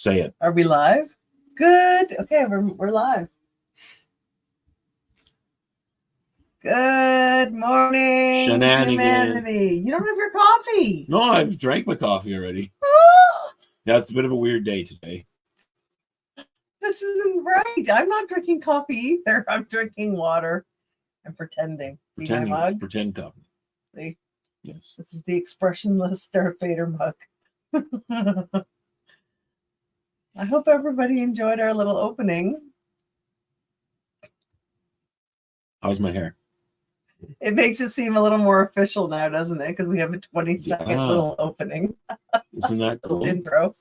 Say it. Are we live? Good. Okay, we're live. Good morning, humanity. You don't have your coffee. No, I've drank my coffee already. Yeah, it's a bit of a weird day today. This isn't right. I'm not drinking coffee either. I'm drinking water. I'm pretending. See my mug? Pretend coffee. See? Yes. This is the expressionless Darth Vader mug. I hope everybody enjoyed our little opening. How's my hair? It makes it seem a little more official now, doesn't it? Because we have a 20-second little opening. Isn't that cool? Intro.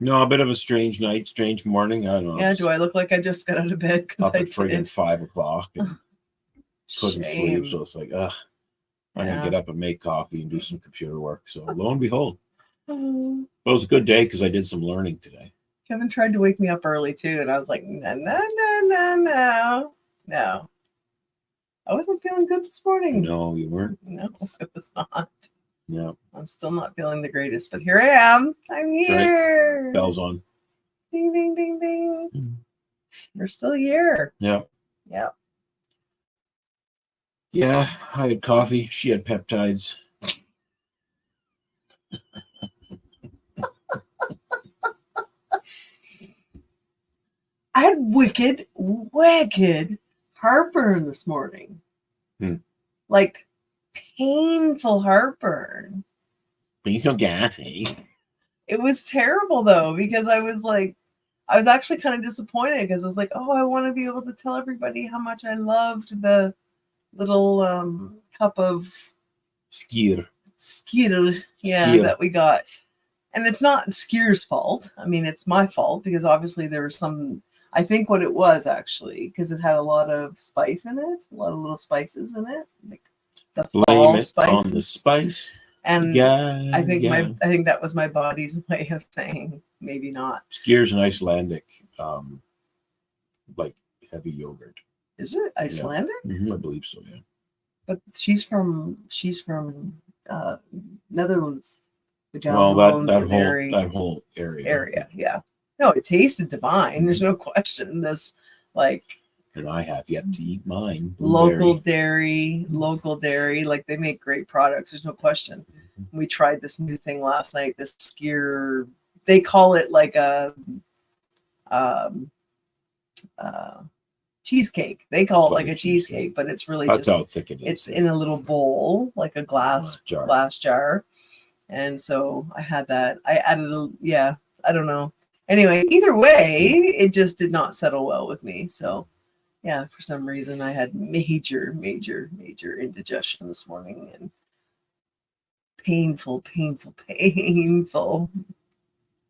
No, a bit of a strange night, strange morning. I don't know. Yeah, do I look like I just got out of bed? Up at friggin' 5 o'clock and couldn't sleep. So it's like, I'm going to get up and make coffee and do some computer work. So lo and behold. But it was a good day because I did some learning today. Kevin tried to wake me up early too, and I was like, no. I wasn't feeling good this morning. No, you weren't? No, it was not. No. I'm still not feeling the greatest, but here I am. I'm here. Right. Bell's on. Ding, ding, ding, ding. We're still here. Yeah. Yeah. Yeah, I had coffee. She had peptides. I had wicked heartburn this morning. Like painful heartburn. Being so gassy. It was terrible though, because I was actually kind of disappointed because I was like, oh, I want to be able to tell everybody how much I loved the little cup of skyr, that we got. And it's not Skier's fault. I mean, it's my fault because obviously there was some, I think what it was actually, because it had a lot of spice in it, a lot of little spices in it, like the fall spices. On the spice. And I think that was my body's way of saying maybe not. Skier's an Icelandic, like heavy yogurt. Is it Icelandic? Yeah. Mm-hmm, I believe so. Yeah. But she's from Netherlands. That whole area. Yeah. No, it tasted divine. There's no question. This and I have yet to eat mine. Local dairy. Like they make great products. There's no question. We tried this new thing last night. This skyr. They call it like a cheesecake. They call it like a cheesecake, but it's really that's how thick it is. It's in a little bowl, like a glass jar. And so I had that. I added I don't know. Anyway, either way, it just did not settle well with me. So yeah, for some reason I had major indigestion this morning and painful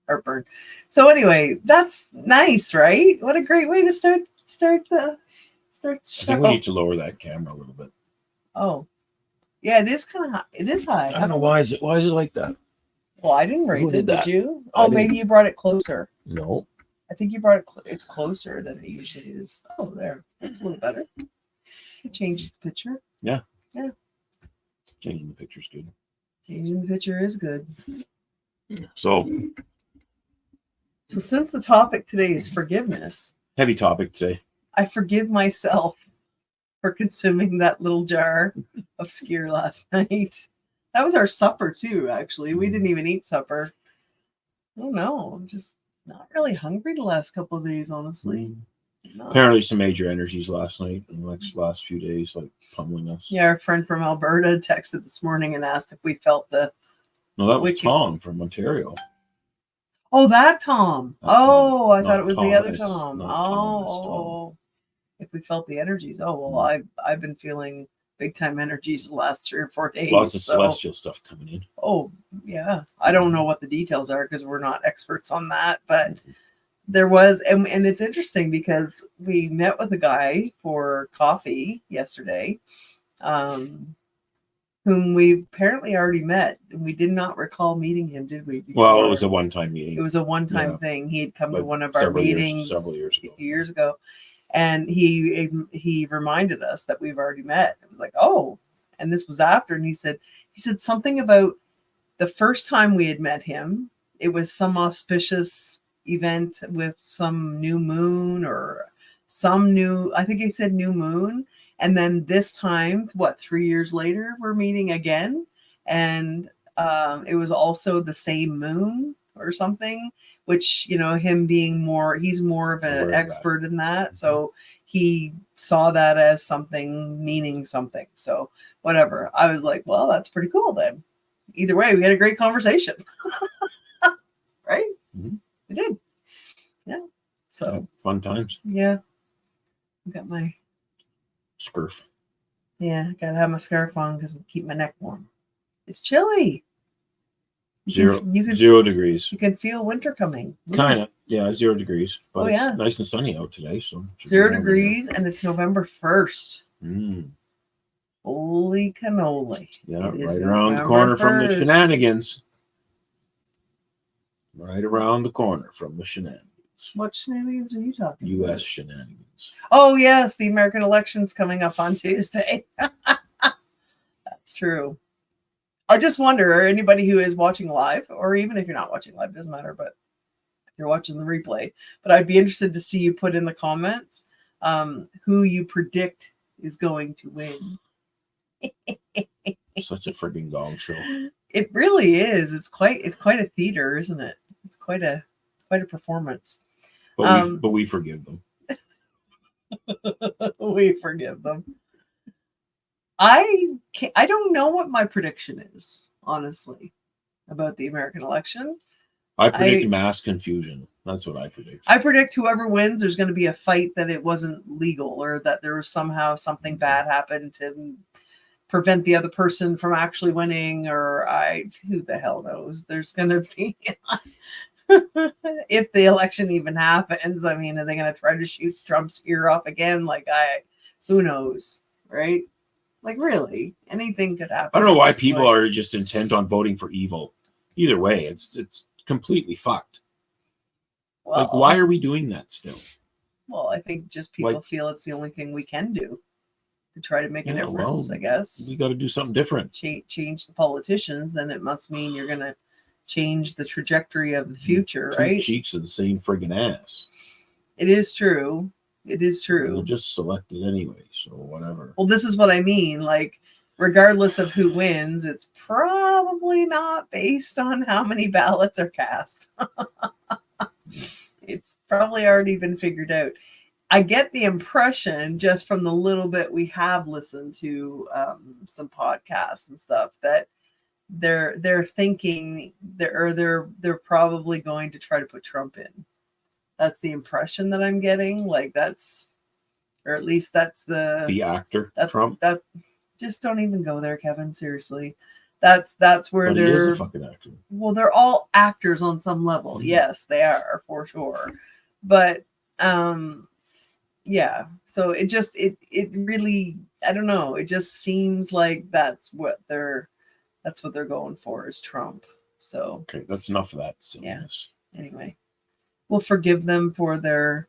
heartburn. So anyway, that's nice, right? What a great way to start the show. I think we need to lower that camera a little bit. Oh. Yeah, it is kind of high. It is high. I don't know why is it like that? Well, I didn't raise it, did you? Oh, maybe you brought it closer. No. I think you brought it it's closer than it usually is. Oh, there. That's a little better. It changes the picture. Yeah. Yeah. Changing the picture's good. Changing the picture is good. So since the topic today is forgiveness. Heavy topic today. I forgive myself for consuming that little jar of skyr last night. That was our supper too, actually. We didn't even eat supper. I don't know. I'm just not really hungry the last couple of days, honestly. No. Apparently some major energies last night and last few days, like pummeling us. Yeah, our friend from Alberta texted this morning and asked if we felt the... No, that was Tom from Ontario. Oh, that Tom. I thought it was the other Tom. Tom. If we felt the energies. Oh, well, I've been feeling big time energies the last 3 or 4 days. Lots of celestial stuff coming in. Oh, yeah. I don't know what the details are because we're not experts on that, but there was, and it's interesting because we met with a guy for coffee yesterday, whom we apparently already met. And we did not recall meeting him, did we? Before? Well, it was a one-time meeting. It was a one-time thing. He had come to one of our meetings several years ago. And he reminded us that we've already met. It was like, oh, and this was after. And he said something about the first time we had met him it was some auspicious event with some new moon or I think he said new moon. And then this time, 3 years later, we're meeting again. And it was also the same moon or something, which, him being he's more of an expert in that. So he saw that as something meaning something. So whatever. I was like, well, that's pretty cool then. Either way, we had a great conversation. Right? Mm-hmm. We did. Yeah. So yeah, fun times. Yeah. I got my scarf. Yeah, gotta have my scarf on because I keep my neck warm. It's chilly. 0 degrees. You can feel winter coming. Kind of. Yeah, 0 degrees. But it's nice and sunny out today. So 0 degrees and it's November 1st. Mm. Holy cannoli. Yeah, right around the corner from the shenanigans. Right around the corner from the shenanigans. What shenanigans are you talking about? U.S. shenanigans. Oh, yes. The American election's coming up on Tuesday. That's true. I just wonder, anybody who is watching live, or even if you're not watching live, doesn't matter, but if you're watching the replay, but I'd be interested to see you put in the comments who you predict is going to win. Such a frigging gong show. It really is. It's quite a theater, isn't it? It's quite a performance. But we forgive them. We forgive them. I don't know what my prediction is, honestly, about the American election. I predict mass confusion. That's what I predict. I predict whoever wins, there's going to be a fight that it wasn't legal, or that there was somehow something bad happened to prevent the other person from actually winning, or who the hell knows? There's going to be, if the election even happens, I mean, are they going to try to shoot Trump's ear off again? Who knows, right? Really, anything could happen. I don't know why people are just intent on voting for evil. Either way, it's completely fucked. Well, why are we doing that still? Well, I think just people feel it's the only thing we can do to try to make a difference, I guess. We got to do something different. Change the politicians, then it must mean you're going to change the trajectory of the future, right? Two cheeks of the same friggin' ass. It is true. It is true. We'll just select it anyway, so whatever. Well, this is what I mean. Regardless of who wins, it's probably not based on how many ballots are cast. It's probably already been figured out. I get the impression, just from the little bit we have listened to some podcasts and stuff, that they're thinking they're probably going to try to put Trump in. That's the impression that I'm getting. Or at least that's the actor Trump. That just don't even go there, Kevin. Seriously, that's where he is a fucking actor. Well, they're all actors on some level. Mm-hmm. Yes, they are for sure. But yeah. So it really, I don't know. It just seems like that's what they're going for, is Trump. So okay, that's enough of that silliness. Yeah. Anyway. We'll forgive them for they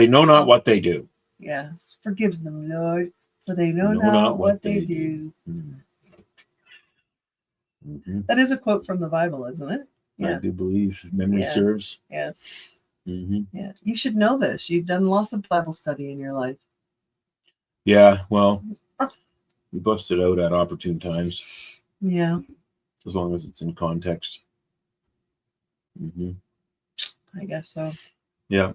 know not what they do. Yes, forgive them, Lord, for they know not what they do. Mm-hmm. That is a quote from the Bible, isn't it? Yeah. I do believe memory serves. Yes. Mm-hmm. Yeah, you should know this. You've done lots of Bible study in your life. Yeah, well, we bust it out at opportune times. Yeah. As long as it's in context. Mm-hmm. I guess so. Yeah.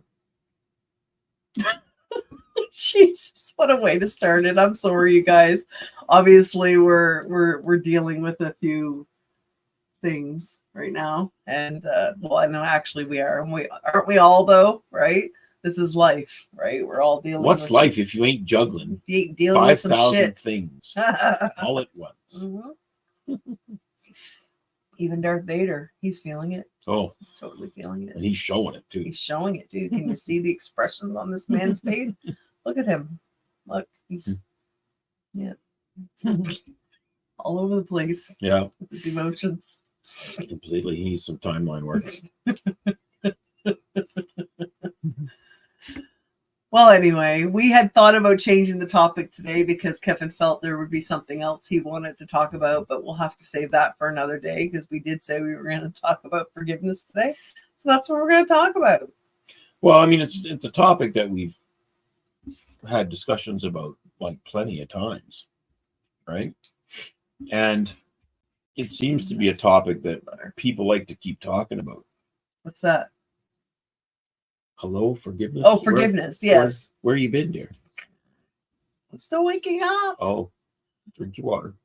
Jesus, what a way to start it. I'm sorry, you guys. Obviously, we're dealing with a few things right now, and well, I know actually we are, and aren't we all though, right? This is life, right? We're all dealing. What's with life if you ain't juggling? You ain't dealing with some shit. 5,000 things all at once. Mm-hmm. Even Darth Vader, he's feeling it. Oh, he's totally feeling it. And he's showing it too. He's showing it too. Can you see the expressions on this man's face? Look at him. Look, he's all over the place. Yeah. With his emotions. Completely. He needs some timeline work. Well, anyway, we had thought about changing the topic today because Kevin felt there would be something else he wanted to talk about, but we'll have to save that for another day because we did say we were going to talk about forgiveness today. So that's what we're going to talk about. Well, I mean, it's a topic that we've had discussions about like plenty of times, right? And it seems to be a topic that people like to keep talking about. What's that? Hello, forgiveness. Oh, forgiveness. Yes. Where you been, dear? I'm still waking up. Oh, drink your water.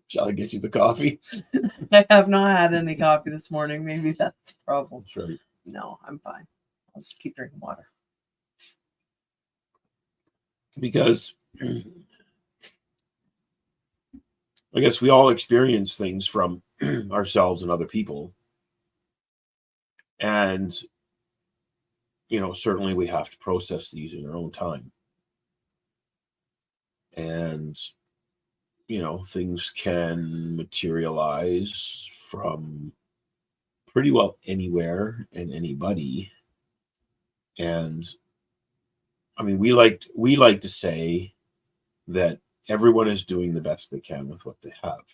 Shall I get you the coffee? I have not had any coffee this morning. Maybe that's the problem. That's right. No, I'm fine. I'll just keep drinking water. Because I guess we all experience things from ourselves and other people. And, certainly we have to process these in our own time. And, things can materialize from pretty well anywhere and anybody. And I mean, we like to say that everyone is doing the best they can with what they have.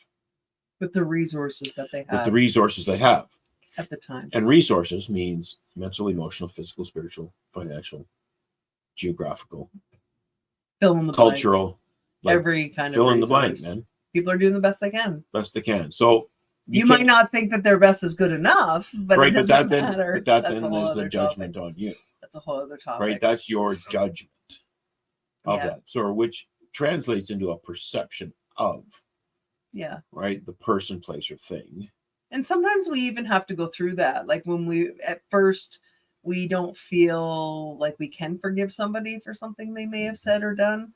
With the resources that they have. With the resources they have. At the time. And resources means mental, emotional, physical, spiritual, financial, geographical, fill in the cultural, blank. Every kind of fill in the resource. blank, man. People are doing the best they can. Best they can. So you might not think that their best is good enough, but right, it doesn't matter. But that then is the judgment on you. That's a whole other topic. Right, that's your judgment of that. So which translates into a perception of. Yeah. Right, the person, place, or thing. And sometimes we even have to go through that. Like when at first, we don't feel like we can forgive somebody for something they may have said or done.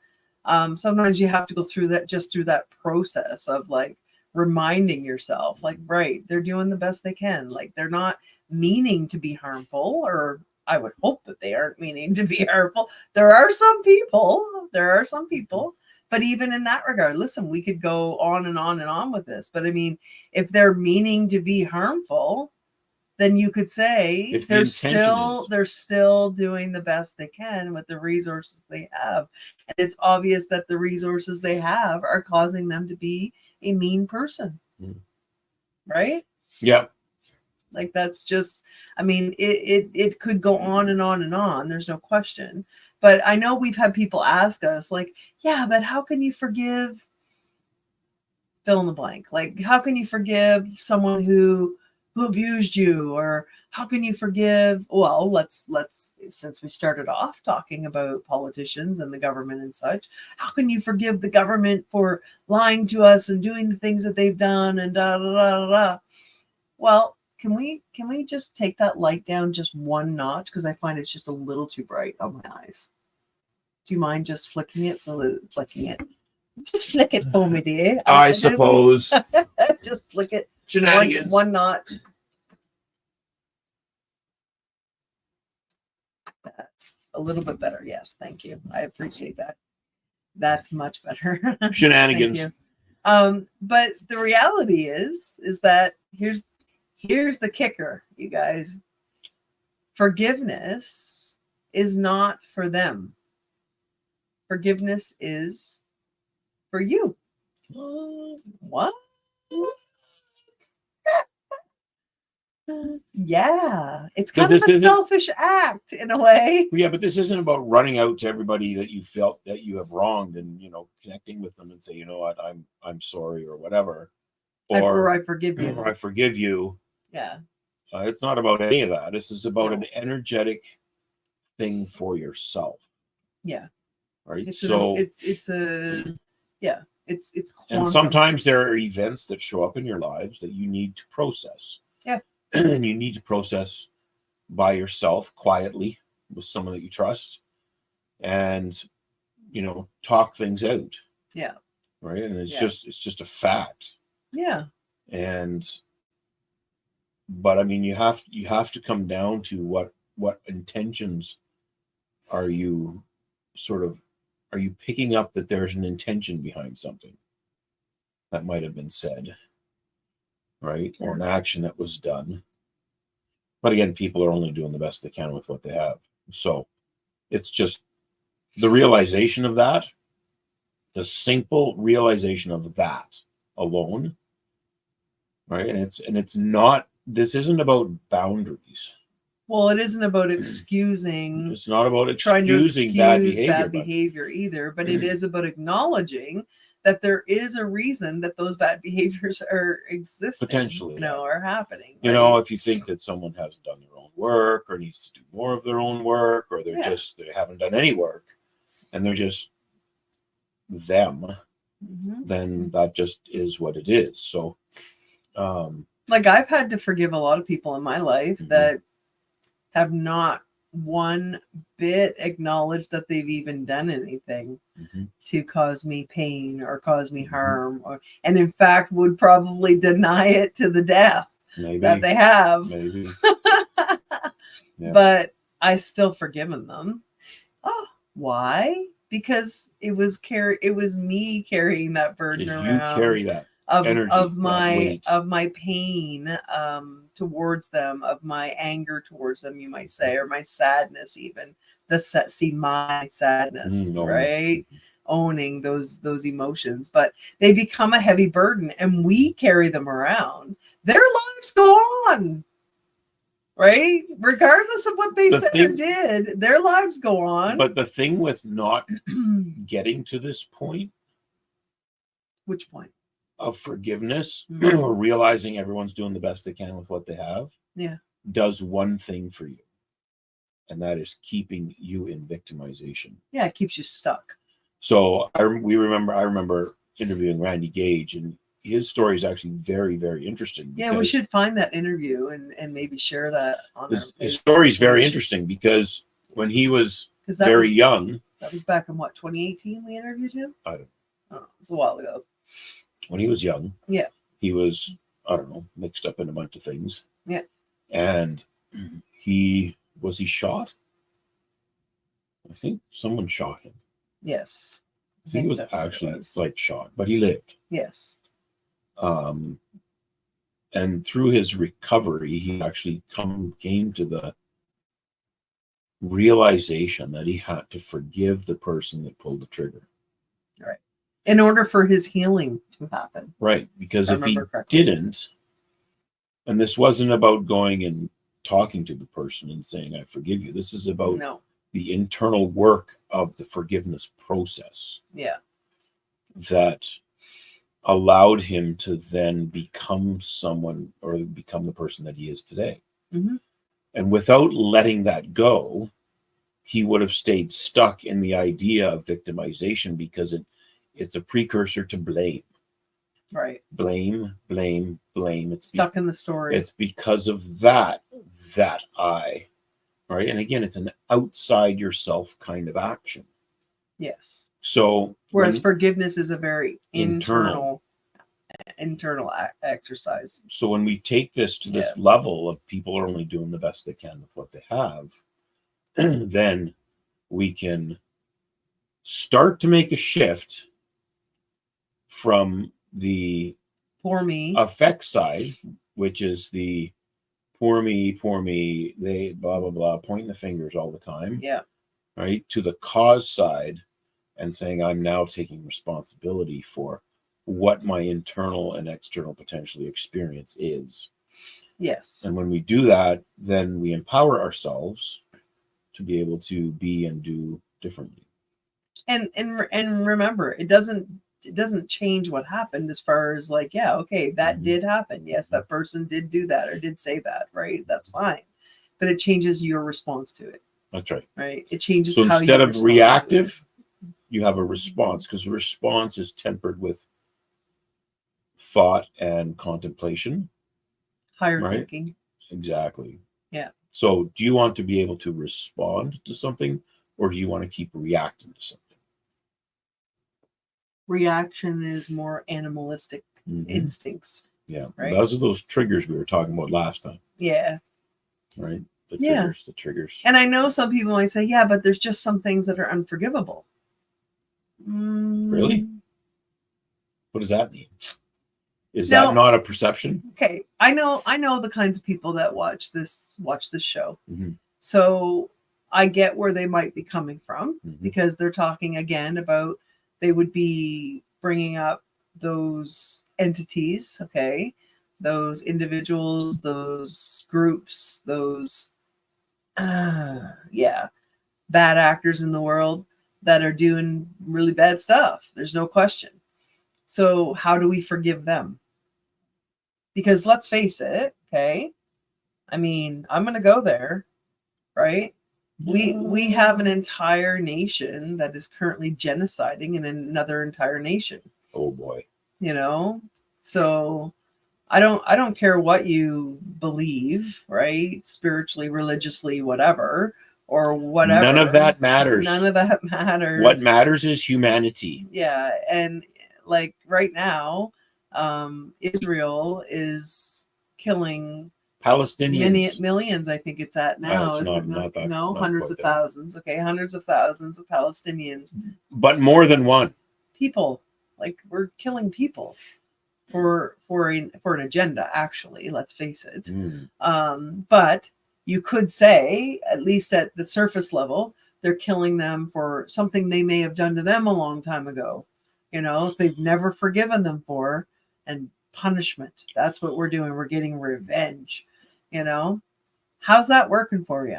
Sometimes you have to go through that process of like reminding yourself, like, right, they're doing the best they can. Like they're not meaning to be harmful, or I would hope that they aren't meaning to be harmful. There are some people, but even in that regard, listen, we could go on and on and on with this. But I mean, if they're meaning to be harmful, then you could say they're still doing the best they can with the resources they have. And it's obvious that the resources they have are causing them to be a mean person. Right? Yep. Like that's just, I mean, it could go on and on and on. There's no question. But I know we've had people ask us like, yeah, but how can you forgive fill in the blank? Like, how can you forgive someone who abused you? Or how can you forgive? Well, let's since we started off talking about politicians and the government and such, how can you forgive the government for lying to us and doing the things that they've done and da da da da da? Well, can we just take that light down just one notch? Because I find it's just a little too bright on my eyes. Do you mind just flicking it? Just flick it for me, dear. I suppose. Just flick it. Shenanigans. One notch. That's a little bit better. Yes, thank you. I appreciate that. That's much better. Shenanigans. Thank you. But the reality is that here's the kicker, you guys. Forgiveness is not for them. Forgiveness is for you. What? Yeah, it's kind of a selfish act in a way. Yeah, but this isn't about running out to everybody that you felt that you have wronged and connecting with them and say, you know what, I'm sorry or whatever, or I forgive you. Or I forgive you. Yeah, it's not about any of that. This is about an energetic thing for yourself. Yeah, right. It's and sometimes there are events that show up in your lives that you need to process. Yeah. And you need to process by yourself quietly with someone that you trust and talk things out. Yeah. Right. And it's just a fact. Yeah. But I mean, you have to come down to what intentions are you picking up that there's an intention behind something that might have been said, right? Or an action that was done. But again, people are only doing the best they can with what they have. So it's just the realization of that, the simple realization of that alone, right? And it's not, this isn't about boundaries. Well, it isn't about excusing. It's not about trying to excuse excuse bad behavior either, but it is about acknowledging that there is a reason that those bad behaviors are existing, potentially, are happening. You know, if you think that someone hasn't done their own work or needs to do more of their own work, or they haven't done any work and they're just them, then that just is what it is. So, like I've had to forgive a lot of people in my life that have not one bit acknowledged that they've even done anything to cause me pain or cause me harm, and in fact would probably deny it to the death that they have. Maybe. But I still forgiven them. Oh, why? Because it was me carrying that burden around. You carry that energy, of my pain towards them, of my anger towards them, you might say, or my sadness, even my sadness, right? Owning those emotions, but they become a heavy burden, and we carry them around. Their lives go on, right? Regardless of what they said or did, their lives go on. But the thing with not getting to this point, which point? Of forgiveness, or realizing everyone's doing the best they can with what they have, does one thing for you, and that is keeping you in victimization. Yeah, it keeps you stuck. So I remember interviewing Randy Gage, and his story is actually very, very interesting. Yeah, we should find that interview and maybe share that on his story is very interesting because when he was very young, that was back in what, 2018 we interviewed him? I don't know. Oh, it was a while ago. When he was young, he was, I don't know, mixed up in a bunch of things. Yeah. And he shot? I think someone shot him. Yes. I think he was actually like shot, but he lived. Yes. And through his recovery, he actually came to the realization that he had to forgive the person that pulled the trigger. Right. In order for his healing to happen. Right. Because if he didn't, and this wasn't about going and talking to the person and saying, I forgive you. This is about the internal work of the forgiveness process. Yeah. That allowed him to then become someone, or become the person that he is today. And without letting that go, he would have stayed stuck in the idea of victimization, because it's a precursor to blame. Right. Blame. It's stuck in the story. It's because of that right? And again, it's an outside yourself kind of action. Yes. So whereas forgiveness is a very internal exercise. So when we take this to this level of people are only doing the best they can with what they have, then we can start to make a shift from the poor me effect side, which is the poor me, they blah blah blah, pointing the fingers all the time, right, to the cause side and saying, I'm now taking responsibility for what my internal and external potentially experience is. Yes. And when we do that, then we empower ourselves to be able to be and do differently. And remember, it doesn't change what happened, as far as like, that did happen. Yes, that person did do that or did say that, right? That's fine. But it changes your response to it. That's right. Right. It changes. So instead of reactive, you have a response, because the response is tempered with thought and contemplation. Higher thinking. Exactly. Yeah. So do you want to be able to respond to something, or do you want to keep reacting to something? Reaction is more animalistic instincts. Yeah. Right. Those are those triggers we were talking about last time. Yeah. Right. The triggers. And I know some people might say, but there's just some things that are unforgivable. Really? What does that mean? Is that not a perception? Okay, I know the kinds of people that watch this show. Mm-hmm. So I get where they might be coming from, because they're talking again about, they would be bringing up those entities, okay, those individuals, those groups, those bad actors in the world that are doing really bad stuff. There's no question. So how do we forgive them? Because let's face it, okay, I mean, I'm gonna go there, right? We have an entire nation that is currently genociding in another entire nation. Oh boy. You know? So I don't care what you believe, right? Spiritually, religiously, whatever, or whatever. None of that matters. None of that matters. What matters is humanity. Yeah, and like right now, Israel is killing Palestinians. Millions, I think it's at now. Hundreds of thousands. Okay, hundreds of thousands of Palestinians. But more than one. People, like, we're killing people for an agenda. Actually, let's face it. But you could say, at least at the surface level, they're killing them for something they may have done to them a long time ago. You know, they've never forgiven them for, and punishment. That's what we're doing. We're getting revenge. You know, how's that working for you?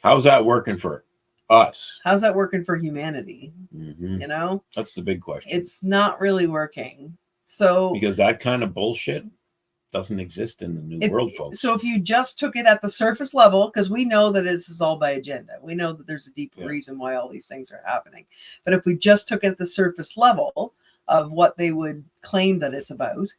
How's that working for us? How's that working for humanity? You know, that's the big question. It's not really working. So because that kind of bullshit doesn't exist in the new world, folks. So if you just took it at the surface level, because we know that this is all by agenda, we know that there's a deeper reason why all these things are happening. But if we just took it at the surface level of what they would claim that it's about,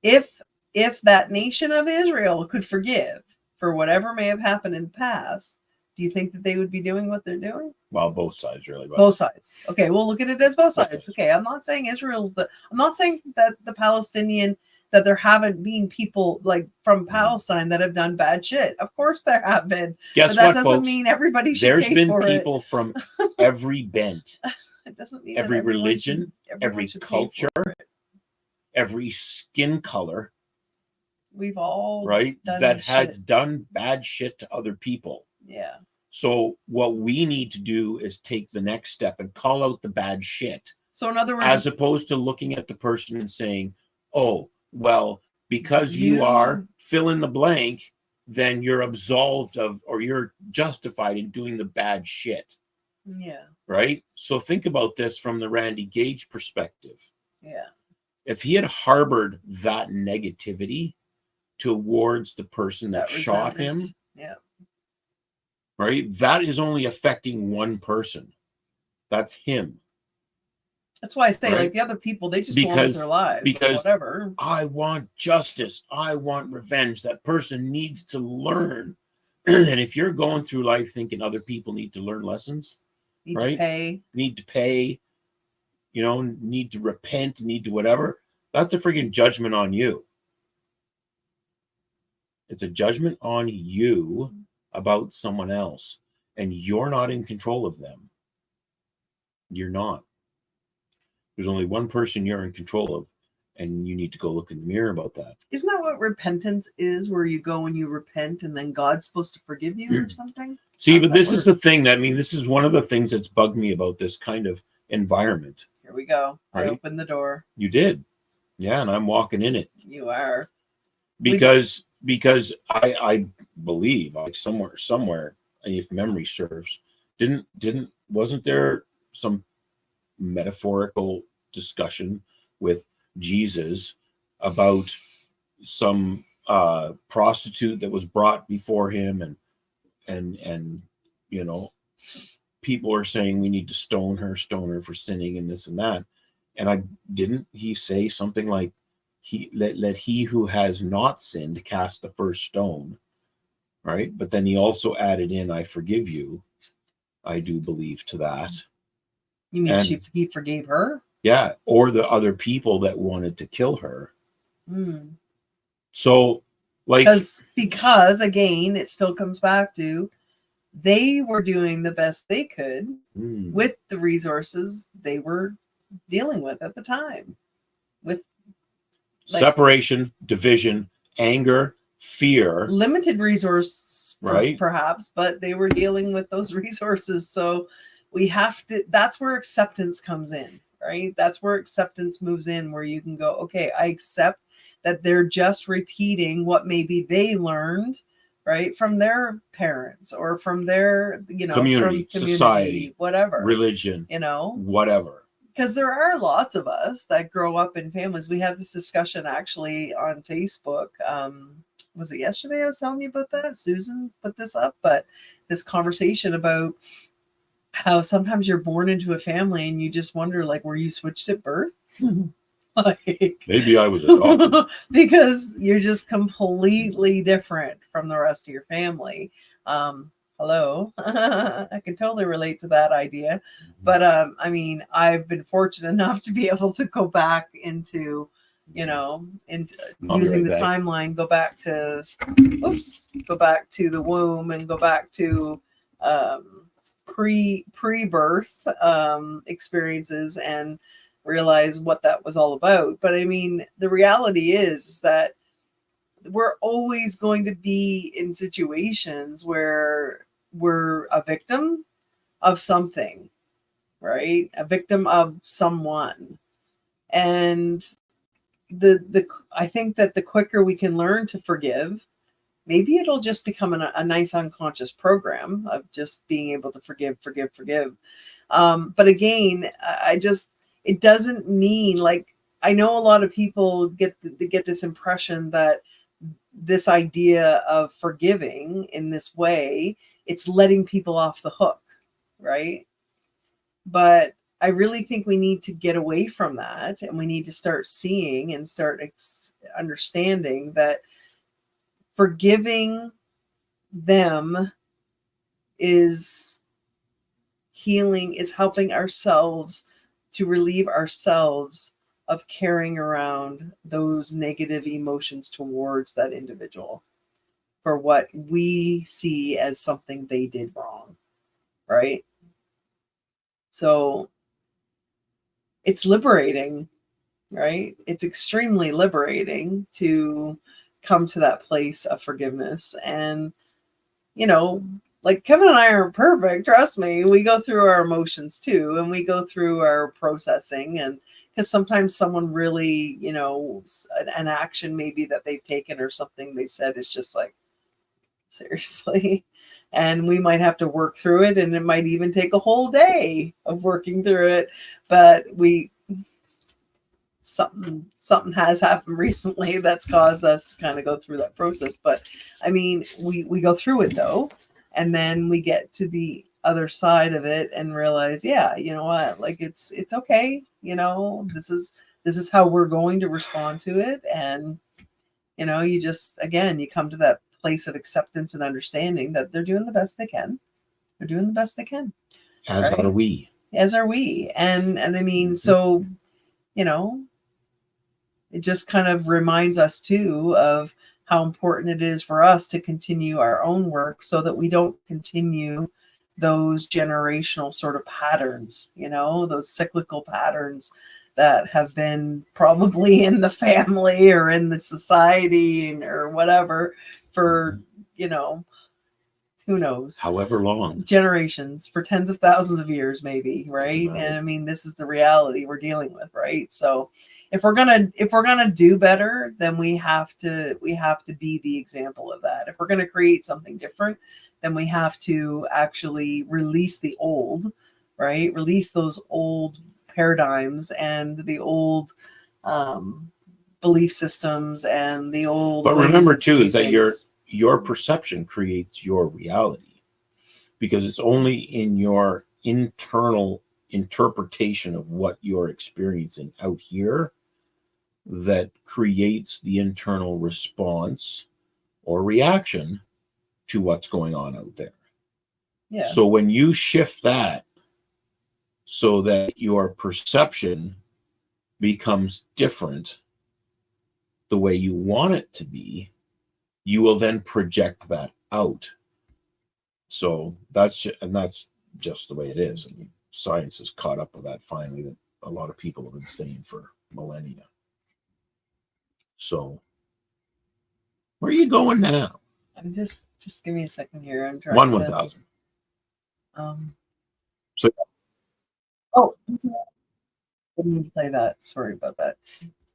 if that nation of Israel could forgive for whatever may have happened in the past, do you think that they would be doing what they're doing? Well, both sides, really. Both sides. Okay, we'll look at it as both sides. Okay, I'm not saying I'm not saying that the Palestinian, that there haven't been people like from Palestine that have done bad shit. Of course there have been. Guess but that what, doesn't folks? mean everybody should There's pay been for people it. from every bent, it doesn't mean every religion, every should culture, every skin color. We've all that has done bad shit to other people. Yeah. So what we need to do is take the next step and call out the bad shit. So in other words, as opposed to looking at the person and saying, "Oh, well, because you are fill in the blank, then you're absolved of, or you're justified in doing the bad shit." Yeah. Right? So think about this from the Randy Gage perspective. Yeah. If he had harbored that negativity towards the person that shot him, right, that is only affecting one person. That's him. That's why I say, like, the other people, they just go on with their lives. Because whatever. I want justice. I want revenge. That person needs to learn. And if you're going through life thinking other people need to learn lessons, need to pay, you know, need to repent, need to whatever, that's a freaking judgment on you. It's a judgment on you about someone else, and you're not in control of them. You're not. There's only one person you're in control of, and you need to go look in the mirror about that. Isn't that what repentance is, where you go and you repent and then God's supposed to forgive you or something? See, but this is the thing that, I mean, this is one of the things that's bugged me about this kind of environment. Here we go. Right? I opened the door. You did. Yeah, and I'm walking in it. You are. Because I believe, like somewhere, if memory serves, wasn't there some metaphorical discussion with Jesus about some prostitute that was brought before him, and you know, people are saying we need to stone her for sinning and this and that, and didn't he say something like, let he who has not sinned cast the first stone, right? But then he also added in, I forgive you. I do believe to that. You mean he forgave her? Yeah, or the other people that wanted to kill her. So, like, because again, it still comes back to they were doing the best they could with the resources they were dealing with at the time. with separation, division, anger, fear, limited resource, right? Perhaps, but they were dealing with those resources. So we have to, that's where acceptance comes in, right? That's where acceptance moves in, where you can go, okay, I accept that they're just repeating what maybe they learned, right, from their parents or from their, community, society, whatever, religion, whatever. Because there are lots of us that grow up in families. We had this discussion actually on Facebook. Was it yesterday I was telling you about that? Susan put this up, but this conversation about how sometimes you're born into a family and you just wonder, like, were you switched at birth? Like, maybe I was adopted. Because you're just completely different from the rest of your family. Hello. I can totally relate to that idea. But I mean, I've been fortunate enough to be able to go back into, into using the timeline, go back to the womb and go back to pre-birth experiences and realize what that was all about. But I mean, the reality is that we're always going to be in situations where we're a victim of something, right? A victim of someone. And I think that the quicker we can learn to forgive, maybe it'll just become a nice unconscious program of just being able to forgive. But again, it doesn't mean, like, I know a lot of people get this impression that this idea of forgiving in this way, it's letting people off the hook, right? But I really think we need to get away from that, and we need to start seeing and start understanding that forgiving them is healing, is helping ourselves to relieve ourselves of carrying around those negative emotions towards that individual for what we see as something they did wrong, right? So it's liberating, right? It's extremely liberating to come to that place of forgiveness. And, like, Kevin and I aren't perfect, trust me. We go through our emotions too, and we go through our processing, and because sometimes someone really, an action maybe that they've taken or something they've said is just like, seriously. And we might have to work through it, and it might even take a whole day of working through it. But something has happened recently that's caused us to kind of go through that process. But I mean, we go through it though, and then we get to the other side of it and realize, yeah, you know what, like, it's okay, this is how we're going to respond to it. And you just, again, you come to that place of acceptance and understanding that they're doing the best they can. As right? are we. And I mean, so it just kind of reminds us too of how important it is for us to continue our own work so that we don't continue those generational sort of patterns, those cyclical patterns that have been probably in the family or in the society or whatever for, who knows, however long, generations, for tens of thousands of years maybe, right? And I mean, this is the reality we're dealing with, right? So if we're gonna do better, then we have to be the example of that. If we're gonna create something different, then we have to actually release the old, right? Release those old paradigms and the old belief systems and the old. But remember too is that your perception creates your reality, because it's only in your internal interpretation of what you're experiencing out here that creates the internal response or reaction to what's going on out there. Yeah. So when you shift that so that your perception becomes different the way you want it to be, you will then project that out. So that's just the way it is. I mean, science has caught up with that finally, that a lot of people have been saying for millennia. So where are you going now? I'm just give me a second here. I'm trying 1,000. So oh, I didn't mean to play that. Sorry about that.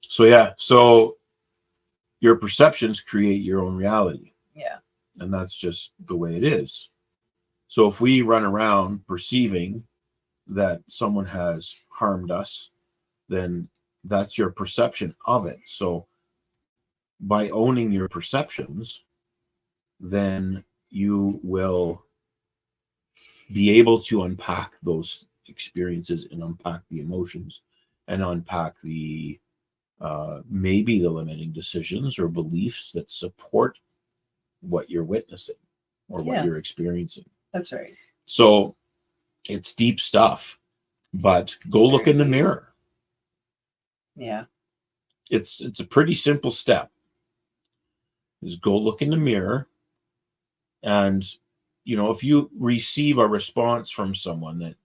So yeah, so your perceptions create your own reality. Yeah. And that's just the way it is. So if we run around perceiving that someone has harmed us, then that's your perception of it. So by owning your perceptions, then you will be able to unpack those experiences and unpack the emotions and unpack the maybe the limiting decisions or beliefs that support what you're witnessing or what you're experiencing. That's right. So it's deep stuff, but go look in the mirror. Yeah. It's a pretty simple step. Is go look in the mirror, and if you receive a response from someone that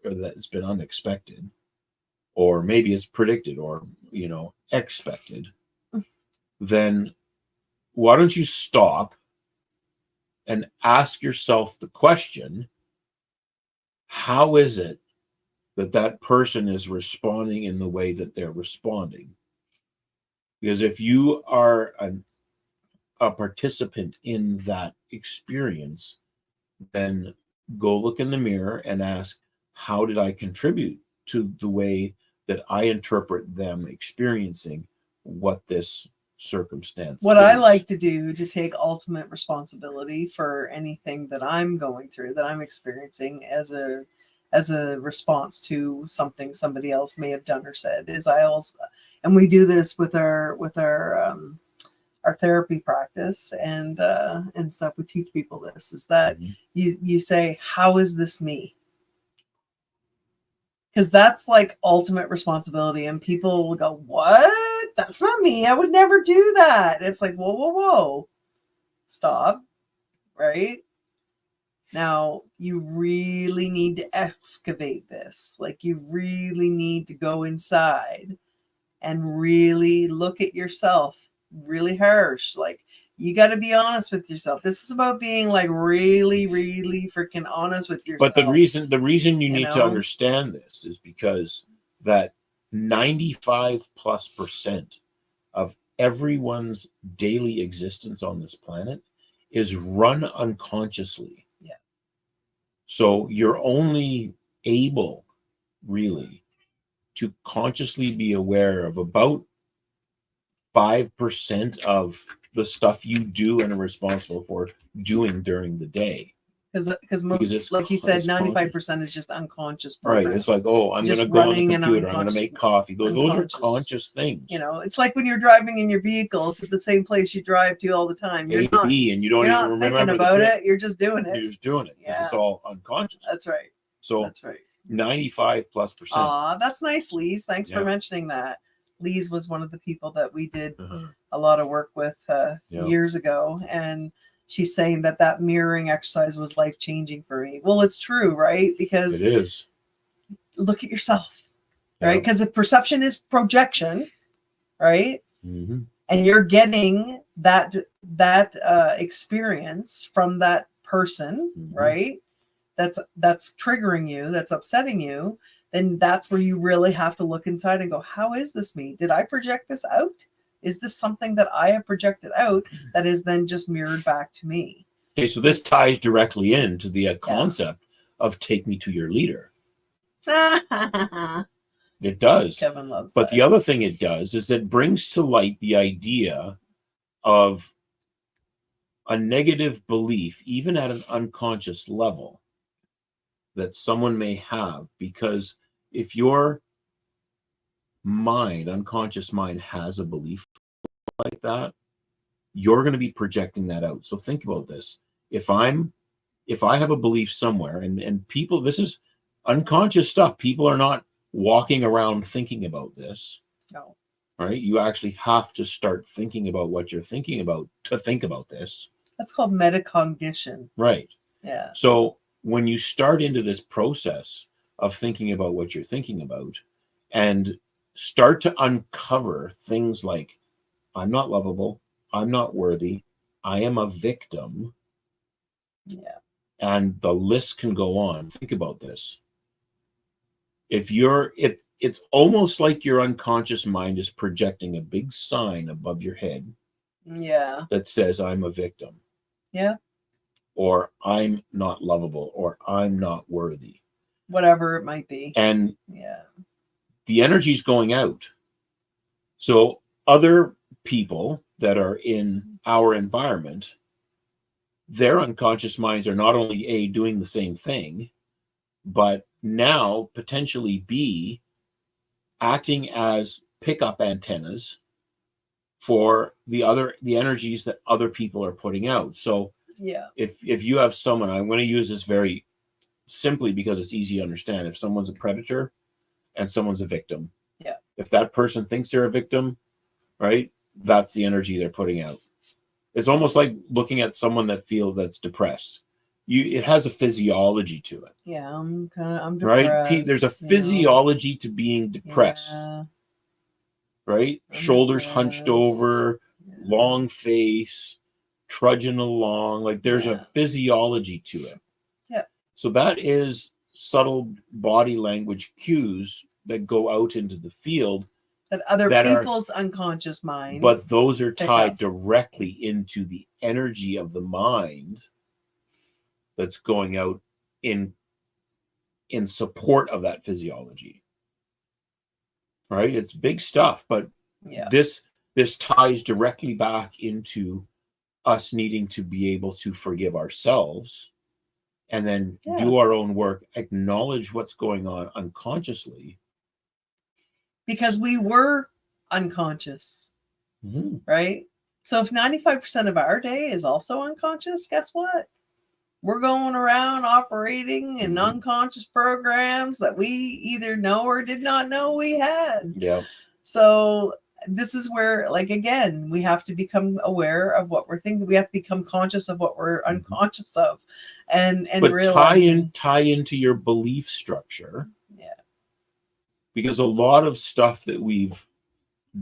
that's been unexpected, or maybe it's predicted or expected, then why don't you stop and ask yourself the question, how is it that person is responding in the way that they're responding? Because if you are a participant in that experience, then go look in the mirror and ask, how did I contribute to the way that I interpret them experiencing what this circumstance what is? I like to do to take ultimate responsibility for anything that I'm going through, that I'm experiencing as a response to something somebody else may have done or said, is and we do this with our therapy practice and stuff. We teach people this, is that you say, how is this me? Because that's like ultimate responsibility, and people will go, what? That's not me. I would never do that. It's like, whoa, stop. Right? Now, you really need to excavate this. Like, you really need to go inside and really look at yourself really harsh. Like, you got to be honest with yourself. This is about being like really, really freaking honest with yourself. But the reason you need to understand this is because that 95+% of everyone's daily existence on this planet is run unconsciously. Yeah. So you're only able really to consciously be aware of about 5% of the stuff you do and are responsible for doing during the day. Because most, like you said, 95% is just unconscious programs. Right. It's like, oh, I'm going to go on the computer. I'm going to make coffee. Those are conscious things. It's like when you're driving in your vehicle to the same place you drive to all the time. You're not, and you don't even remember thinking about it. You're just doing it. You're just doing it. Yeah. It's all unconscious. That's right. So that's right. 95+%. That's nice, Lise. Thanks for mentioning that. Lise was one of the people that we did a lot of work with years ago, and she's saying that mirroring exercise was life-changing for me. Well, it's true, right? Because it is. Look at yourself, right? Because if perception is projection, right? Mm-hmm. And you're getting that experience from that person, right? That's triggering you, that's upsetting you. Then that's where you really have to look inside and go, how is this me? Did I project this out? Is this something that I have projected out that is then just mirrored back to me? Okay, so this ties directly into the concept of take me to your leader. It does. Kevin loves but that. The other thing it does is it brings to light the idea of a negative belief, even at an unconscious level, that someone may have. Because if your unconscious mind has a belief like that, you're going to be projecting that out. So think about this. If I have a belief somewhere, and people, this is unconscious stuff. People are not walking around thinking about this. No. Right? You actually have to start thinking about what you're thinking about to think about this. That's called metacognition. Right. Yeah. So when you start into this process of thinking about what you're thinking about and start to uncover things like I'm not lovable. I'm not worthy. I am a victim. Yeah. And the list can go on. Think about this. If it's almost like your unconscious mind is projecting a big sign above your head. Yeah. That says I'm a victim. Yeah. Or I'm not lovable, or I'm not worthy. Whatever it might be. And yeah, the energy's going out. So other people that are in our environment, their unconscious minds are not only A, doing the same thing, but now potentially B, acting as pickup antennas for the energies that other people are putting out. So yeah, if you have someone, I'm going to use this very simply because it's easy to understand. If someone's a predator and someone's a victim, yeah, if that person thinks they're a victim, right, that's the energy they're putting out. It's almost like looking at someone that's depressed. It has a physiology to it. Yeah, I'm depressed. Right? There's a physiology to being depressed. Yeah. Right? I'm Shoulders depressed. hunched over, long face, trudging along. Like there's a physiology to it. Yeah. So that is subtle body language cues that go out into the field. That other people's unconscious minds. But those are tied directly into the energy of the mind that's going out in support of that physiology. Right? It's big stuff, but this ties directly back into us needing to be able to forgive ourselves and then do our own work, acknowledge what's going on unconsciously. Because we were unconscious, right? So if 95% of our day is also unconscious, guess what? We're going around operating in unconscious programs that we either know or did not know we had. Yeah. So this is where, like, again, we have to become aware of what we're thinking. We have to become conscious of what we're unconscious of, and realize tie into your belief structure. Yeah. Because a lot of stuff that we've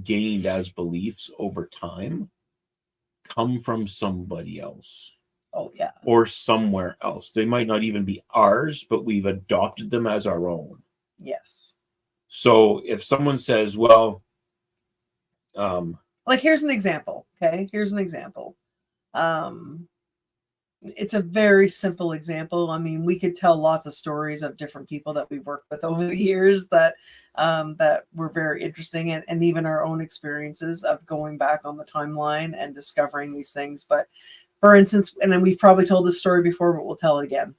gained as beliefs over time come from somebody else. Oh, yeah. Or somewhere else. They might not even be ours, but we've adopted them as our own. Yes. So if someone says, well, like, here's an example. Okay. Here's an example. It's a very simple example. I mean, we could tell lots of stories of different people that we've worked with over the years that were very interesting, and even our own experiences of going back on the timeline and discovering these things. But for instance, and then we've probably told this story before, but we'll tell it again.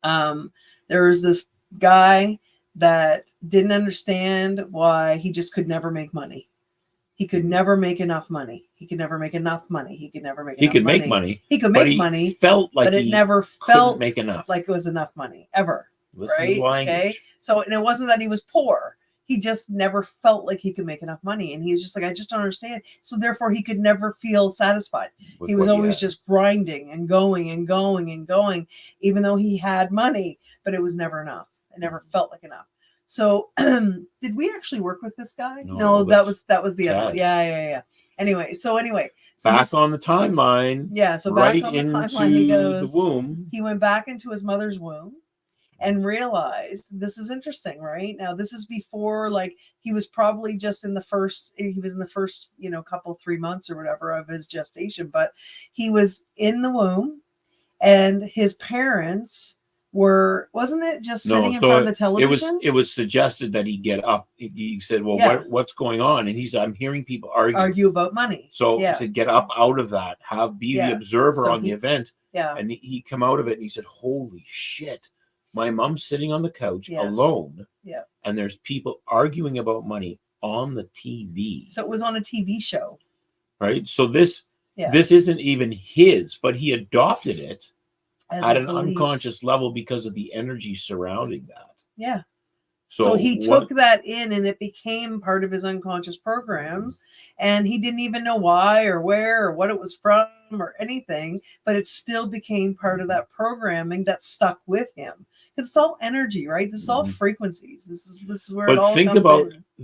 There was this guy that didn't understand why he just could never make money. He could never make enough money. He could never make enough money. He could never make enough money. Make money. He could make money. Felt like but it never felt make enough. like it was enough money ever. Listen right? to language. Okay. So, and it wasn't that he was poor. He just never felt like he could make enough money. And he was just like, I just don't understand. So therefore he could never feel satisfied. He was always just grinding and going and going and going, even though he had money, but it was never enough. It never felt like enough. So did we actually work with this guy? No, that was the other one. Yeah. Anyway, so back on the timeline. Yeah, so right back on the timeline, he goes, the womb. He went back into his mother's womb and realized, this is interesting, right? Now, this is before, like, he was probably just in the first, couple, 3 months or whatever of his gestation, but he was in the womb and his parents wasn't it just sitting in front of the television? It was suggested that he get up. He said, well, what's going on? And I'm hearing people argue about money. So he said, get up out of that, be the observer on the event. Yeah. And he come out of it and he said, holy shit, my mom's sitting on the couch alone. Yeah. And there's people arguing about money on the TV. So it was on a TV show. Right. So this isn't even his, but he adopted it at an unconscious level because of the energy surrounding that. Yeah. So he took that in, and it became part of his unconscious programs, and he didn't even know why or where or what it was from or anything, but it still became part of that programming that stuck with him. Because it's all energy, right? This is all frequencies. This is where it all comes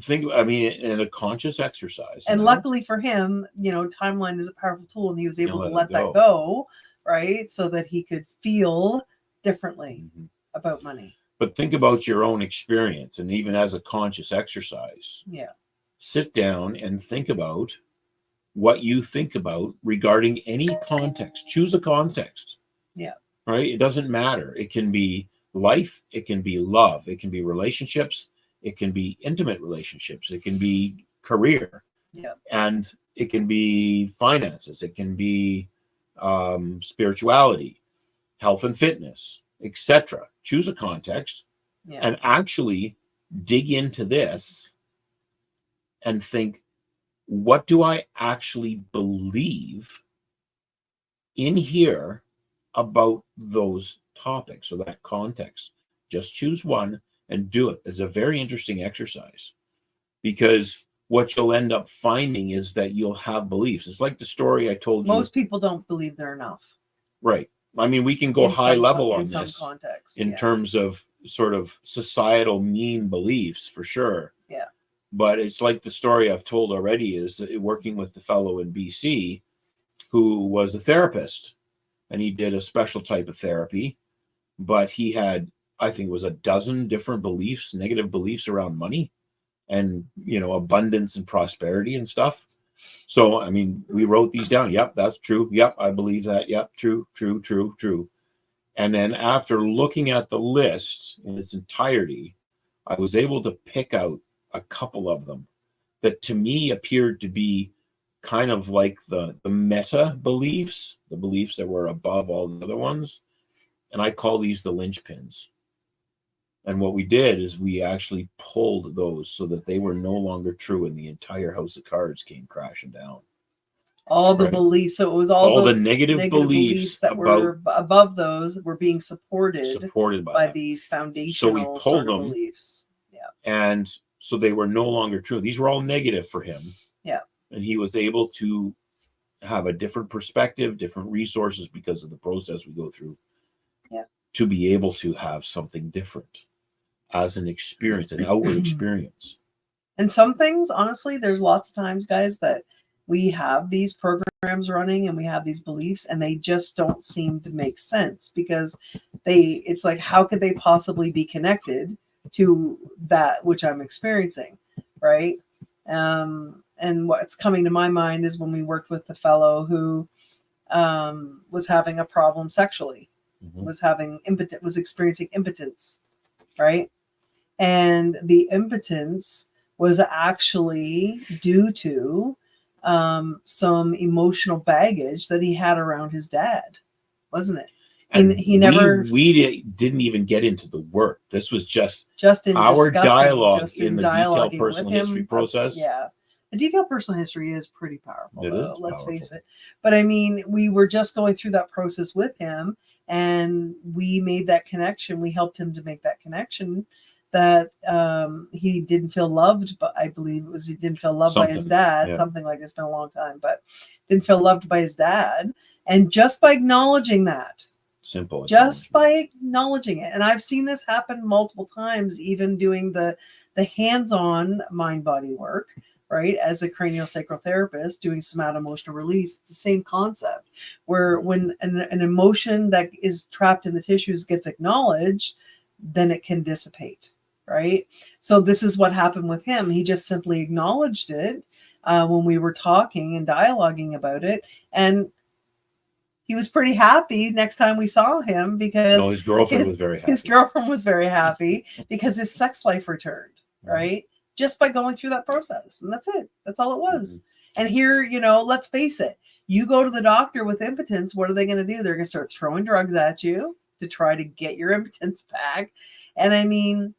in. I mean, in a conscious exercise. And luckily for him, timeline is a powerful tool, and he was able to let that go, right? So that he could feel differently about money. But think about your own experience, and even as a conscious exercise. Yeah. Sit down and think about what you think about regarding any context. Choose a context. Yeah. Right? It doesn't matter. It can be life, it can be love, it can be relationships, it can be intimate relationships, it can be career. Yeah. And it can be finances, it can be spirituality, health and fitness, etc. Choose a context and actually dig into this and think, what do I actually believe in here about those topics or that context? Just choose one and do it. It's a very interesting exercise, because what you'll end up finding is that you'll have beliefs. It's like the story I told you. Most people don't believe they're enough. Right. I mean, we can go high level on this some context, in terms of sort of societal mean beliefs, for sure. Yeah. But it's like the story I've told already, is working with the fellow in BC who was a therapist, and he did a special type of therapy, but he had, I think it was a dozen different beliefs, negative beliefs around money and, abundance and prosperity and stuff. So, I mean, we wrote these down. Yep, that's true. Yep, I believe that. Yep, true. And then after looking at the list in its entirety, I was able to pick out a couple of them that to me appeared to be kind of like the meta beliefs, the beliefs that were above all the other ones. And I call these the linchpins. And what we did is we actually pulled those so that they were no longer true, and the entire house of cards came crashing down. All the beliefs. So it was all the negative beliefs that were above those were being supported by these foundational so we pulled them, beliefs. Yeah. And so they were no longer true. These were all negative for him. Yeah. And he was able to have a different perspective, different resources, because of the process we go through. Yeah. To be able to have something different as an experience, an outward experience. And some things, honestly, there's lots of times, guys, that we have these programs running and we have these beliefs, and they just don't seem to make sense, because it's like, how could they possibly be connected to that which I'm experiencing, right? And what's coming to my mind is when we worked with the fellow who was having a problem sexually, was experiencing impotence, right? And the impotence was actually due to some emotional baggage that he had around his dad, wasn't it? And we didn't even get into the work. This was just in our dialogue in the detailed personal history process. Yeah. The detailed personal history is pretty powerful, let's face it. But I mean, we were just going through that process with him, and we made that connection. We helped him to make that connection, that he didn't feel loved, but I believe it was he didn't feel loved by his dad, something like it's been a long time, but didn't feel loved by his dad. And just by acknowledging that, by acknowledging it, and I've seen this happen multiple times, even doing the hands-on mind-body work, right, as a craniosacral therapist, doing somato-emotional release. It's the same concept, where when an emotion that is trapped in the tissues gets acknowledged, then it can dissipate, right? So this is what happened with him. He just simply acknowledged it when we were talking and dialoguing about it, and he was pretty happy next time we saw him, because his girlfriend was very happy. His girlfriend was very happy because his sex life returned, right? Just by going through that process. And that's it. That's all it was. And here, let's face it, you go to the doctor with impotence, what are they going to do? They're going to start throwing drugs at you to try to get your impotence back. And I mean,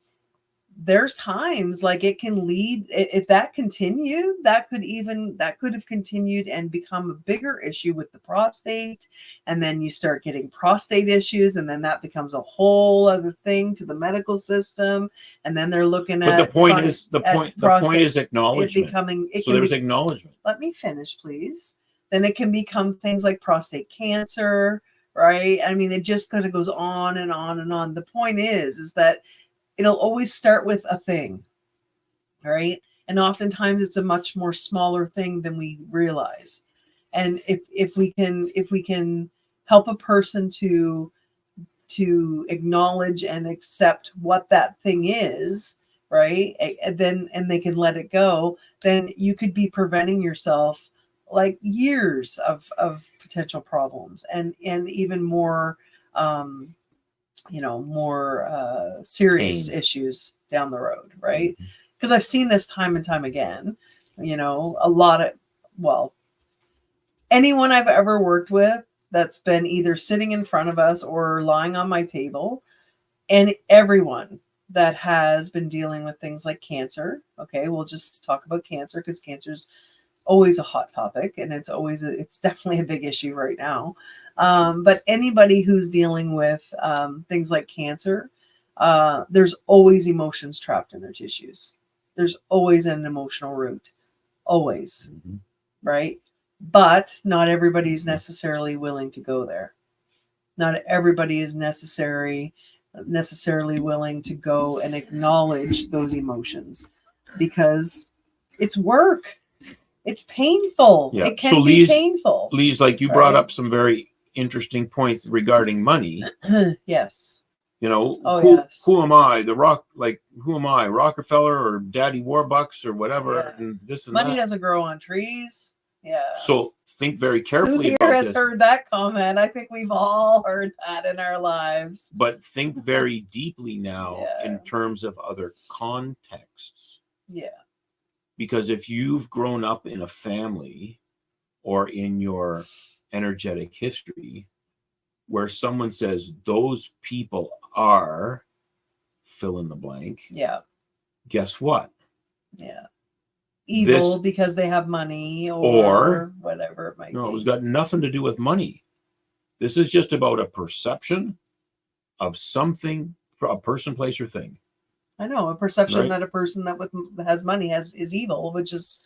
there's times like it can lead, if that continued, that could have continued and become a bigger issue with the prostate. And then you start getting prostate issues, and then that becomes a whole other thing to the medical system. And then they're looking at, but the point is acknowledgement. There's acknowledgement. Let me finish, please. Then it can become things like prostate cancer, right? I mean, it just kind of goes on and on and on. The point is that it'll always start with a thing, right? And oftentimes it's a much more smaller thing than we realize. And if we can help a person to acknowledge and accept what that thing is, right? And they can let it go, then you could be preventing yourself like years of potential problems and even more more serious issues down the road, right? Because I've seen this time and time again. A lot of, anyone I've ever worked with that's been either sitting in front of us or lying on my table, and everyone that has been dealing with things like cancer. Okay, we'll just talk about cancer because cancer's always a hot topic, and it's definitely a big issue right now. But anybody who's dealing with things like cancer, there's always emotions trapped in their tissues. There's always an emotional root, always, right? But not everybody's necessarily willing to go there. Not everybody is necessarily willing to go and acknowledge those emotions because it's work. It's painful. Yeah. It can be painful. Lise, like you brought up some very interesting points regarding money. Yes. Who am I? Who am I? Rockefeller or Daddy Warbucks or whatever? Yeah. And this and money doesn't grow on trees. Yeah. So think very carefully Who here has heard that comment? I think we've all heard that in our lives. But think very deeply now in terms of other contexts. Yeah. Because if you've grown up in a family or in your energetic history where someone says those people are fill in the blank. Yeah. Guess what? Yeah. Evil because they have money or whatever it might be. No, it's got nothing to do with money. This is just about a perception of something, a person, place, or thing. I know, a perception that a person that has money is evil, which is,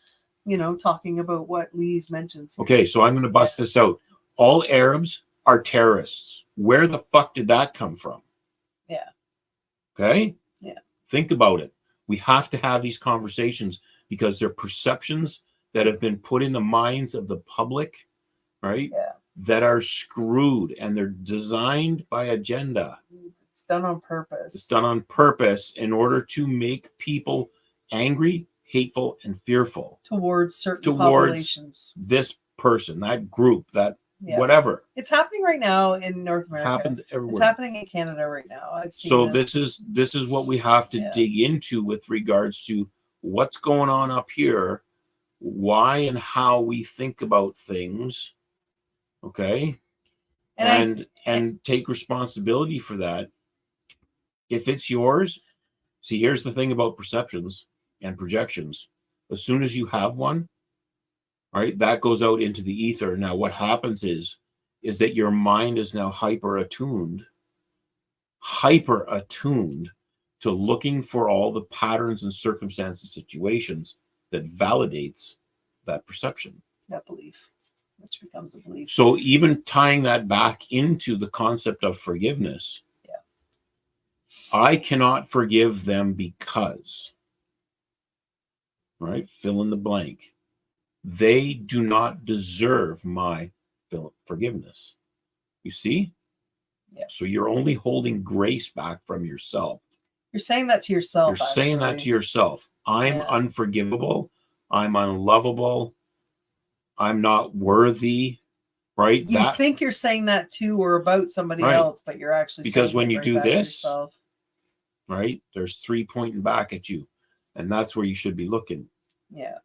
talking about what Lise mentions here. Okay, so I'm going to bust this out. All Arabs are terrorists. Where the fuck did that come from? Yeah. Okay? Yeah. Think about it. We have to have these conversations because they're perceptions that have been put in the minds of the public, right? Yeah. That are screwed, and they're designed by agenda. It's done on purpose. It's done on purpose in order to make people angry, hateful, and fearful towards certain populations. This person, that group, that whatever. It's happening right now in North America. Happens everywhere. It's happening in Canada right now. I've seen so this is what we have to dig into with regards to what's going on up here, why and how we think about things. Okay. And take responsibility for that. If it's yours, see, here's the thing about perceptions and projections. As soon as you have one, right, that goes out into the ether. Now, what happens is that your mind is now hyper attuned to looking for all the patterns and circumstances, situations that validates that perception. That belief, which becomes a belief. So even tying that back into the concept of forgiveness, I cannot forgive them because, right? Fill in the blank. They do not deserve my forgiveness. You see? Yeah. So you're only holding grace back from yourself. You're saying that to yourself. You're saying that to yourself. I'm unforgivable. I'm unlovable. I'm not worthy. Right? You think you're saying that to or about somebody else, but you're actually because saying when you do this, yourself. Right? There's 3 pointing back at you. And that's where you should be looking. Yeah.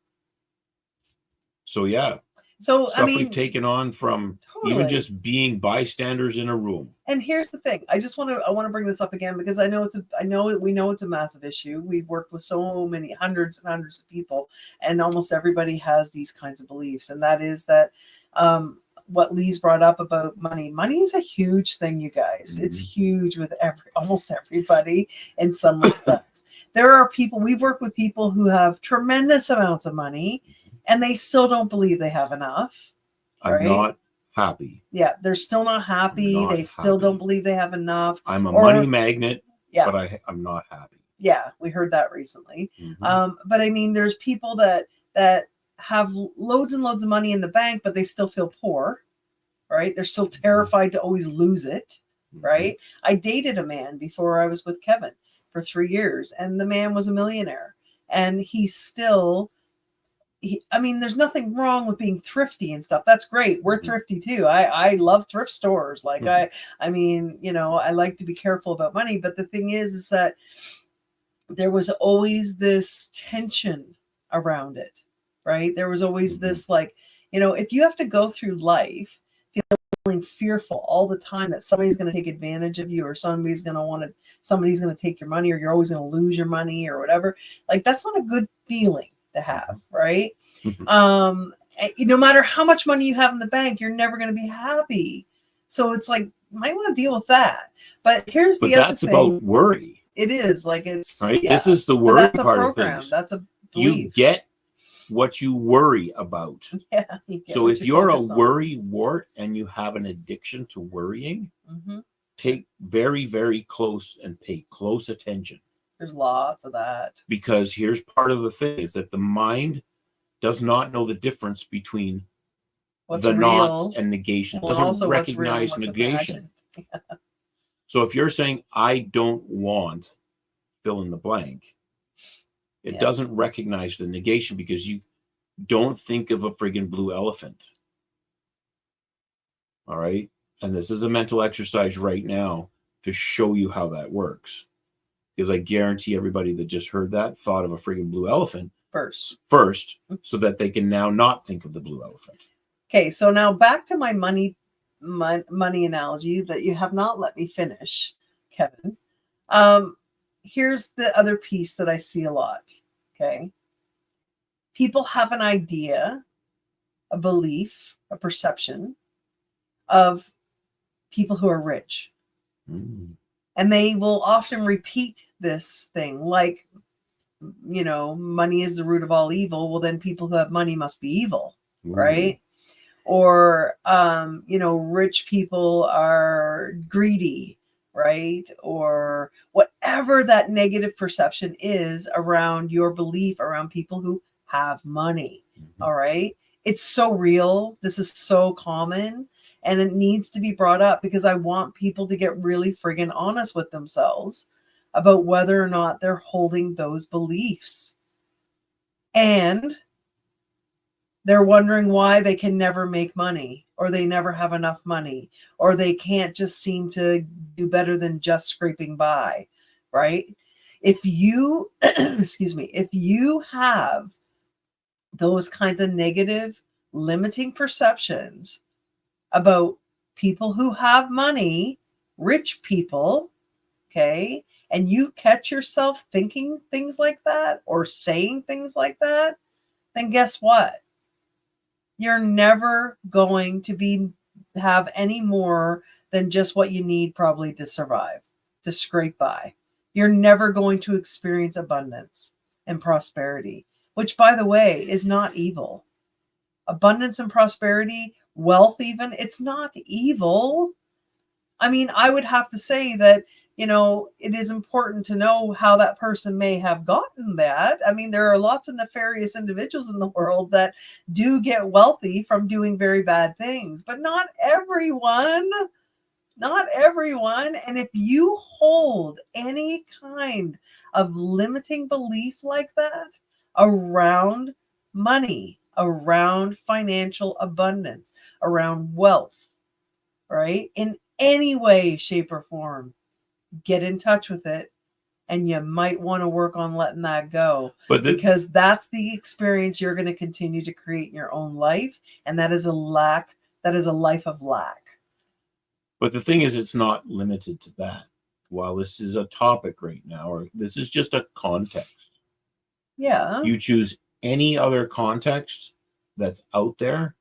So, yeah. So stuff we've taken on from even just being bystanders in a room. And here's the thing: I want to bring this up again because we know it's a massive issue. We've worked with so many hundreds and hundreds of people, and almost everybody has these kinds of beliefs, and that is that what Lee's brought up about money. Money is a huge thing, you guys. It's huge with almost everybody in some respects. There are people, we've worked with people who have tremendous amounts of money and they still don't believe they have enough. Right? I'm not happy. Yeah, they're still not happy. They still don't believe they have enough. I'm a money magnet, but I'm not happy. Yeah, we heard that recently. But I mean, there's people that have loads and loads of money in the bank, but they still feel poor, right? They're still terrified to always lose it, right? I dated a man before I was with Kevin for 3 years, and the man was a millionaire, and he's still, I mean, there's nothing wrong with being thrifty and stuff. That's great. We're thrifty too. I love thrift stores. Like I mean, you know, I like to be careful about money, but the thing is that there was always this tension around it. Right? There was always this, like, you know, if you have to go through life feeling fearful all the time that somebody's going to take advantage of you, or somebody's going to take your money, or you're always going to lose your money or whatever, like, that's not a good feeling to have, right? No matter how much money you have in the bank, you're never going to be happy. So it's like, you might want to deal with that. But here's the other thing. That's about worry. It is, like, it's right. This is the worry part of things. That's a belief. You get what you worry about. Yeah. So if you're a worry wart and you have an addiction to worrying, take very, very close and pay close attention. There's lots of that. Because here's part of the thing is that the mind does not know the difference between the not and negation. It doesn't recognize negation. So if you're saying, I don't want fill in the blank, it doesn't recognize the negation because you don't think of a friggin' blue elephant. All right. And this is a mental exercise right now to show you how that works. Because I guarantee everybody that just heard that thought of a friggin' blue elephant first, so that they can now not think of the blue elephant. Okay. So now back to my money analogy that you have not let me finish, Kevin. Here's the other piece that I see a lot. Okay. People have an idea, a belief, a perception of people who are rich. And they will often repeat this thing like, you know, money is the root of all evil. Well, then people who have money must be evil, right? Or, you know, rich people are greedy, right? Or whatever that negative perception is around your belief around people who have money. All right. It's so real. This is so common, and it needs to be brought up because I want people to get really friggin' honest with themselves about whether or not they're holding those beliefs. And they're wondering why they can never make money, or they never have enough money, or they can't just seem to do better than just scraping by, right? If you, if you have those kinds of negative, limiting perceptions about people who have money, rich people, okay, and you catch yourself thinking things like that or saying things like that, then guess what? You're never going to have any more than just what you need probably to survive, to scrape by. You're never going to experience abundance and prosperity, which, by the way, is not evil. Abundance and prosperity, wealth even, it's not evil. I mean, I would have to say that, you know, it is important to know how that person may have gotten that. I mean, there are lots of nefarious individuals in the world that do get wealthy from doing very bad things, but not everyone. Not everyone. And if you hold any kind of limiting belief like that around money, around financial abundance, around wealth, right? In any way, shape, or form, get in touch with it and you might want to work on letting that go, because that's the experience you're going to continue to create in your own life, and that is a lack. That is a life of lack. But the thing is, it's not limited to that. While this is a topic right now, or this is just a context. Yeah. You choose any other context that's out there,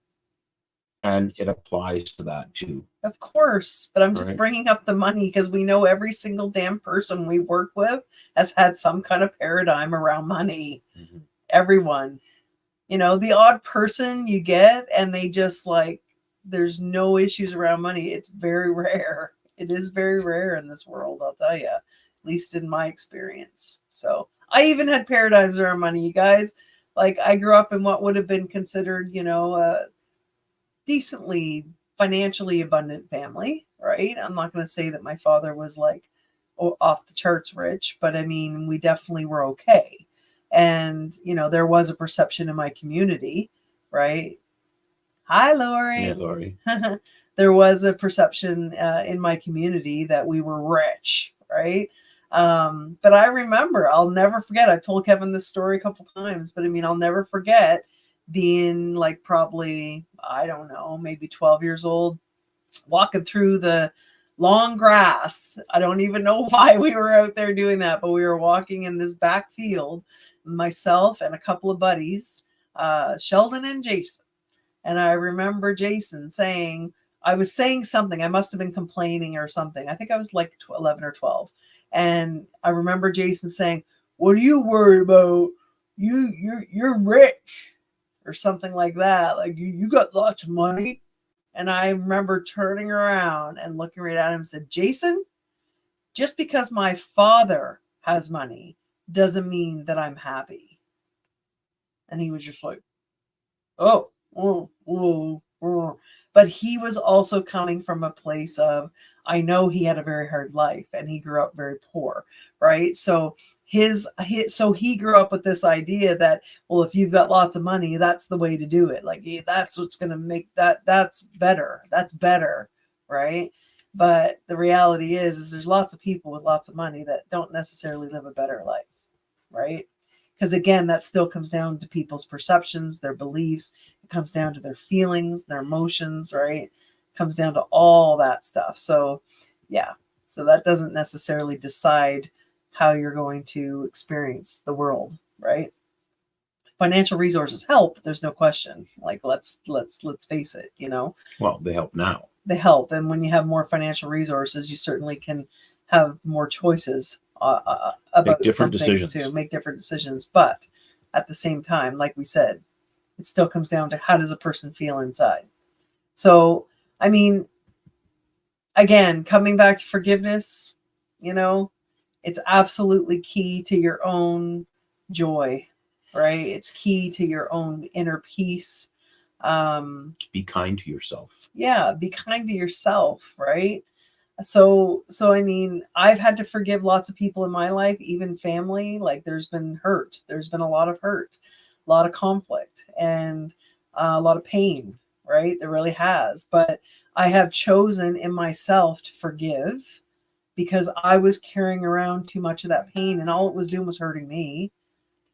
and it applies to that too. Of course, but I'm just bringing up the money because we know every single damn person we work with has had some kind of paradigm around money. Mm-hmm. Everyone, you know, the odd person you get and they just like, there's no issues around money. It's very rare. It is very rare in this world, I'll tell you, at least in my experience. So I even had paradigms around money, you guys. Like, I grew up in what would have been considered, you know, decently financially abundant family, right? I'm not going to say that my father was like off the charts rich, but I mean, we definitely were okay. And, you know, there was a perception in my community, right? Hi, Lori. Yeah, Lori. There was a perception in my community that we were rich, right? But I remember, I'll never forget, I've told Kevin this story a couple times, but I mean, I'll never forget being like probably, I don't know, maybe 12 years old, walking through the long grass. I don't even know why we were out there doing that, but we were walking in this back field, myself and a couple of buddies, Sheldon and Jason. And I remember Jason saying, I was saying something. I must have been complaining or something. I think I was like 11 or 12. And I remember Jason saying, "What are you worried about? You're rich," or something like that. Like, you got lots of money. And I remember turning around and looking right at him and said, "Jason, just because my father has money doesn't mean that I'm happy." And he was just like, oh. But he was also coming from a place of, I know he had a very hard life and he grew up very poor, right? So so he grew up with this idea that, well, if you've got lots of money, that's the way to do it. Like, that's what's going to make that's better, right? But the reality is there's lots of people with lots of money that don't necessarily live a better life, right? Because again, that still comes down to people's perceptions, their beliefs. It comes down to their feelings, their emotions, right? It comes down to all that stuff. So yeah, so that doesn't necessarily decide how you're going to experience the world, right? Financial resources help. There's no question. Like, let's face it, you know. Well, they help now. They help. And when you have more financial resources, you certainly can have more choices about different decisions to make different decisions. But at the same time, like we said, it still comes down to how does a person feel inside. So, I mean, again, coming back to forgiveness, you know, it's absolutely key to your own joy, right? It's key to your own inner peace. Be kind to yourself. Yeah, be kind to yourself, right? So I mean, I've had to forgive lots of people in my life, even family. Like, there's been hurt. There's been a lot of hurt, a lot of conflict, and a lot of pain, right? There really has. But I have chosen in myself to forgive because I was carrying around too much of that pain, and all it was doing was hurting me.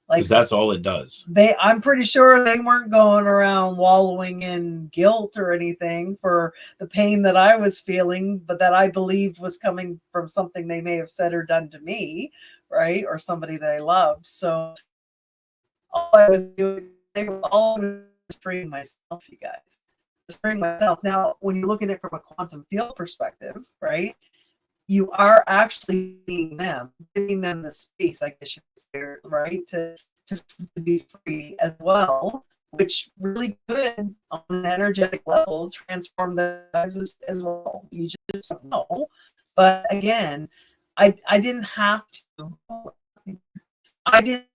Like, because that's all it does. I'm pretty sure they weren't going around wallowing in guilt or anything for the pain that I was feeling, but that I believed was coming from something they may have said or done to me, right? Or somebody that I loved. So all I was doing, all was freeing myself, you guys. Freeing myself. Now, when you look at it from a quantum field perspective, right? You are actually giving them the space, I guess you could say, right, to be free as well, which really could, on an energetic level, transform their lives as well. You just don't know. But again, I didn't have to. I didn't